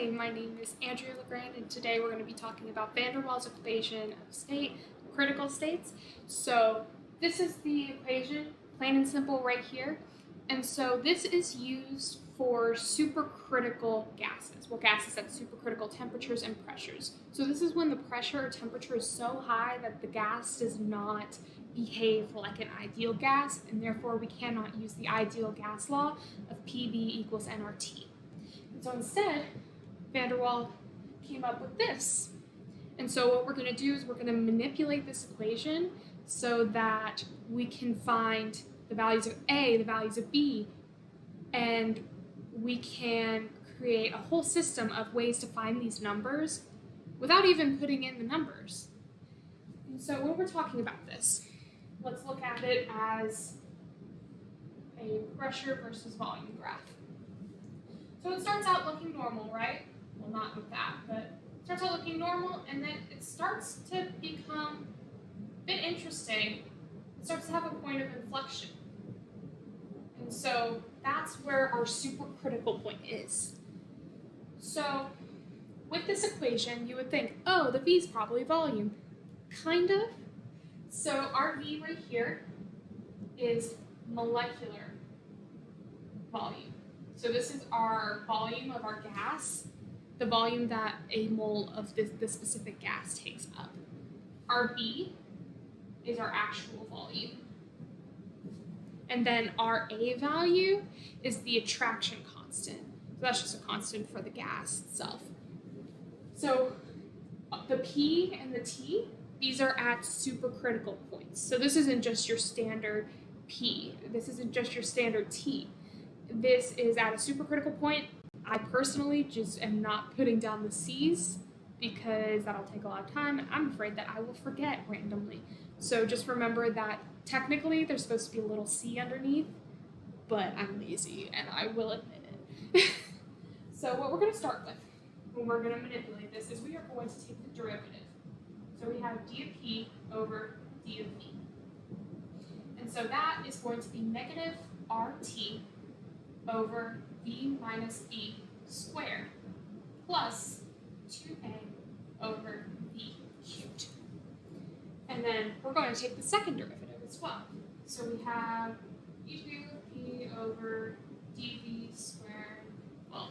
Hi, my name is Andrea LeGrand, and today we're going to be talking about van der Waals equation of critical states. So this is the equation, plain and simple right here. And so this is used for supercritical gases, well, gases at supercritical temperatures and pressures. So this is when the pressure or temperature is so high that the gas does not behave like an ideal gas, and therefore we cannot use the ideal gas law of PV equals nRT. And so instead, van der Waal came up with this. And so what we're going to do is we're going to manipulate this equation so that we can find the values of A, the values of B, and we can create a whole system of ways to find these numbers without even putting in the numbers. And so when we're talking about this, let's look at it as a pressure versus volume graph. So it starts out looking normal, right? Well, not with that, but it starts out looking normal, and then it starts to become a bit interesting. It starts to have a point of inflection. And so that's where our supercritical point is. So with this equation, you would think, oh, the V is probably volume. Kind of. So our V right here is molecular volume. So this is our volume of our gas, the volume that a mole of this specific gas takes up. Our B is our actual volume. And then our A value is the attraction constant. So that's just a constant for the gas itself. So the P and the T, these are at supercritical points. So this isn't just your standard P. This isn't just your standard T. This is at a supercritical point. I personally just am not putting down the C's because that'll take a lot of time, and I'm afraid that I will forget randomly. So just remember that technically there's supposed to be a little C underneath, but I'm lazy and I will admit it. So what we're going to start with when we're going to manipulate this is we are going to take the derivative. So we have d of P over d of V. And so that is going to be negative RT over V minus B squared plus 2A over V cubed. And then we're going to take the second derivative as well. So we have d2P over dV squared, well,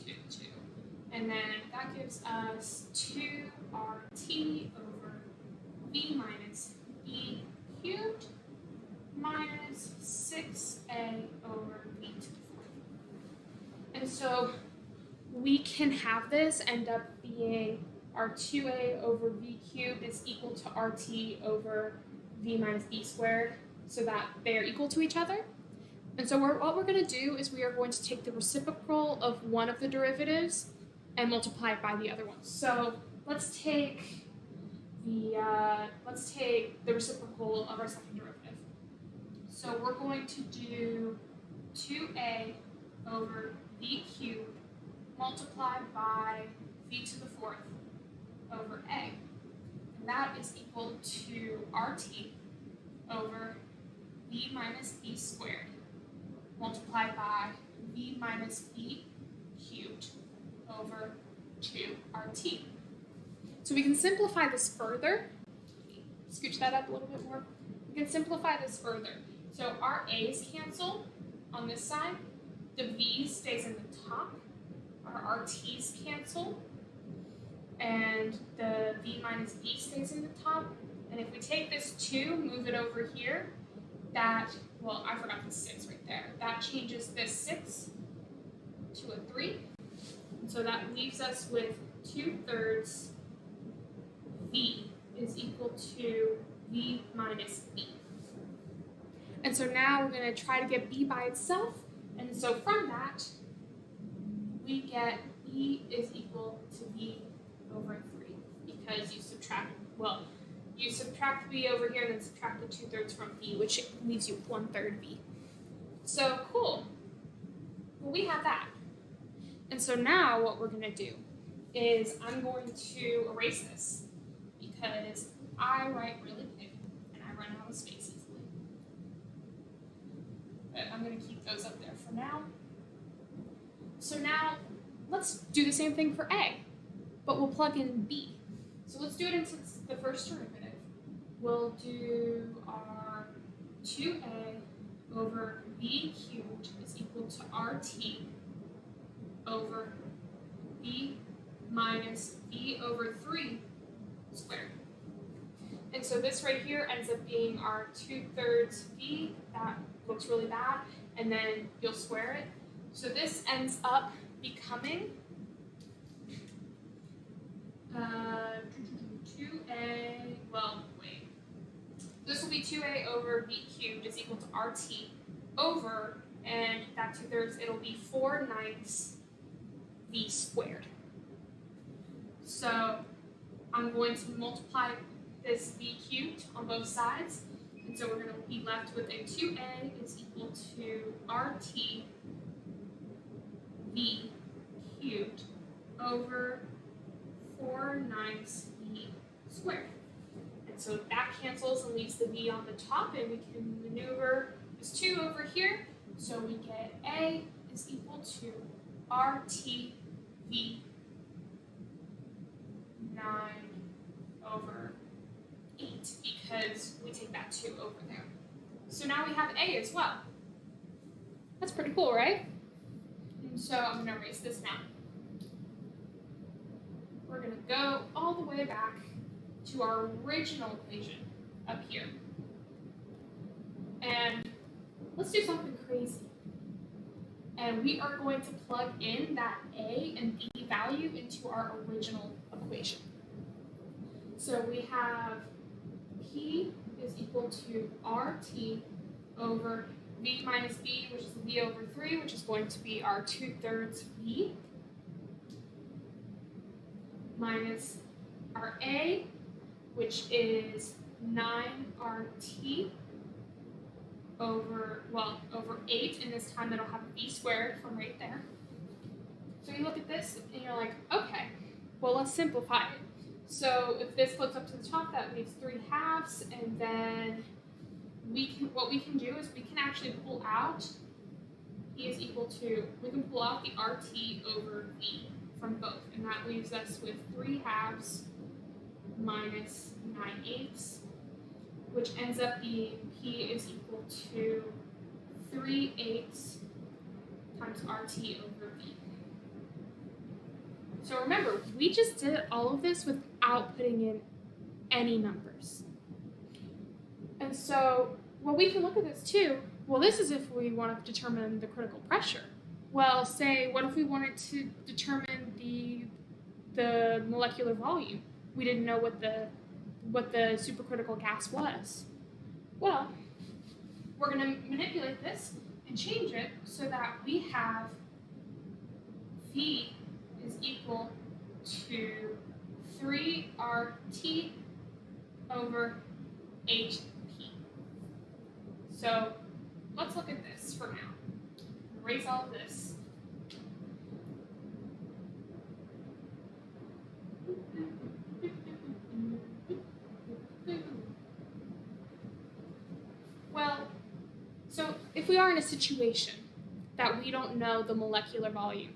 2. And then that gives us 2RT over V minus B cubed minus 6A over V to the fourth. And so we can have this end up being our 2A over V cubed is equal to RT over V minus B squared, so that they are equal to each other. And so what we're going to do is we are going to take the reciprocal of one of the derivatives and multiply it by the other one. So let's take the reciprocal of our second derivative. So we're going to do 2A over V cubed multiplied by V to the fourth over A. And that is equal to RT over V minus B squared multiplied by V minus B cubed over 2RT. So we can simplify this further. Scooch that up a little bit more. We can simplify this further. So our A's cancel on this side. The V stays in the top. Our RT's cancel. And the V minus B stays in the top. And if we take this 2, move it over here, that, well, I forgot the 6 right there. That changes this 6 to a 3. And so that leaves us with 2/3 V is equal to V minus B. And so now we're going to try to get B by itself. And so from that, we get B is equal to V over 3 because you subtract B over here and then subtract the 2/3 from B, which leaves you with 1/3 V. So cool. Well, we have that. And so now what we're going to do is I'm going to erase this because I write really big and I run out of space easily. But I'm going to keep those up there for now. So now let's do the same thing for A, but we'll plug in B. So let's do it into the first derivative. We'll do our 2a over b cubed is equal to RT over b minus b over 3 squared. And so this right here ends up being our 2/3 b. That looks really bad. And then you'll square it. So this ends up becoming 2a, well, wait. This will be 2a over b cubed is equal to RT over, and that 2/3, it'll be 4/9 v squared. So I'm going to multiply this v cubed on both sides, and so we're going to be left with a 2a is equal to RT v cubed over 4/9 v squared. And so that cancels and leaves the v on the top, and we can maneuver this 2 over here. So we get a is equal to RT v 9 over 8, because we take that 2 over there. So now we have a as well. That's pretty cool, right? And so I'm going to erase this now. We're going to go all the way back to our original equation up here. And let's do something crazy. And we are going to plug in that a and b value into our original equation. So we have P is equal to RT over v minus b, which is v over 3, which is going to be our 2/3 v, minus our a, which is 9RT over 8, and this time it'll have a v squared from right there. So you look at this and you're like, okay, well, let's simplify it. So if this flips up to the top, that leaves 3/2, and then what we can do is we can actually pull out P is equal to, we can pull out the RT over V from both, and that leaves us with 3/2 minus 9/8, which ends up being P is equal to 3/8 times RT over V. So remember, we just did all of this without putting in any numbers. And so, well, we can look at this too. Well, this is if we want to determine the critical pressure. Well, say, what if we wanted to determine the molecular volume? We didn't know what the supercritical gas was. Well, we're going to manipulate this and change it so that we have V is equal to 3RT over HP. So let's look at this for now. Erase all of this. Well, so if we are in a situation that we don't know the molecular volume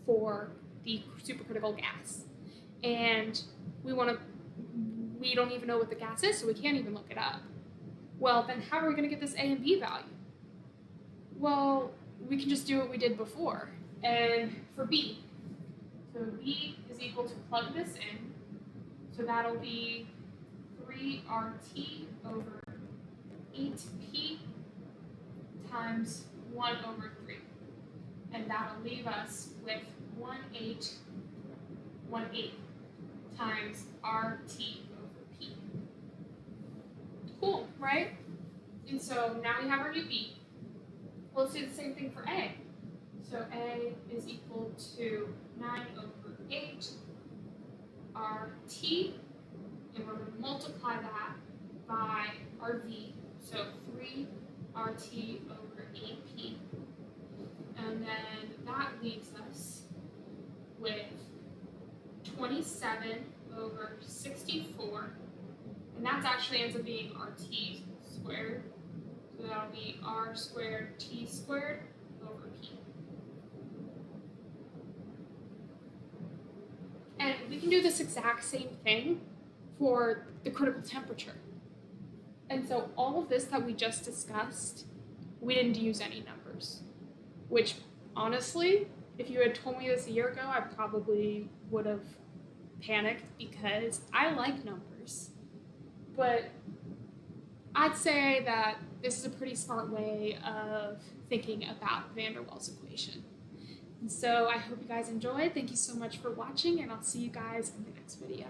for the supercritical gas, and we don't even know what the gas is, so we can't even look it up. Well, then how are we going to get this A and B value? Well, we can just do what we did before. And for B, so B is equal to plug this in, so that'll be 3RT over 8P times 1 over 3. And that'll leave us with 1/8 times RT over P. Cool, right? And so now we have our new B. Well, let's do the same thing for A. So A is equal to 9 over 8 RT, and we're going to multiply that by our V, so 3 RT over 8P. And then that leaves us with 27 over 64, and that actually ends up being RT squared, so that'll be R squared T squared over P. And we can do this exact same thing for the critical temperature. And so all of this that we just discussed, we didn't use any numbers, which honestly, if you had told me this a year ago, I probably would have panicked because I like numbers. But I'd say that this is a pretty smart way of thinking about van der Waals equation. And so I hope you guys enjoyed. Thank you so much for watching, and I'll see you guys in the next video.